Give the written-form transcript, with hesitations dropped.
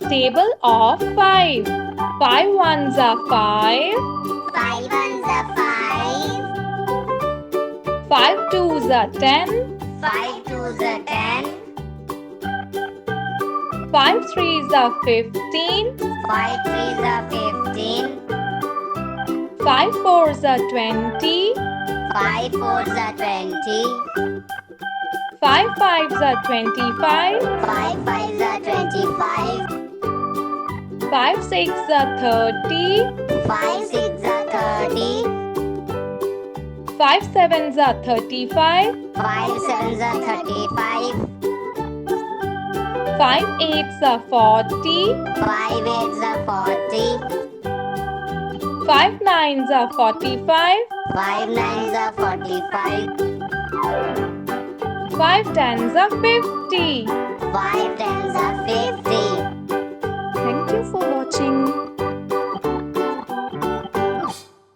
table of 5. 5 ones are 5. 5 ones are 5. 5 twos are 10. 5 twos are 10. 5 threes are 15. 5 threes are 15. 5 fours are 20. 5 fours are 20. 5 fives are 25. 5 fives are 25. 5 six are 30. 5 six are 30. 5 sevens are 35. 5 sevens are 35. 5 eights are 40. 5 eights are 40. 5 nines are 45. 5 nines are 45. 5 tens are 50. 5 tens are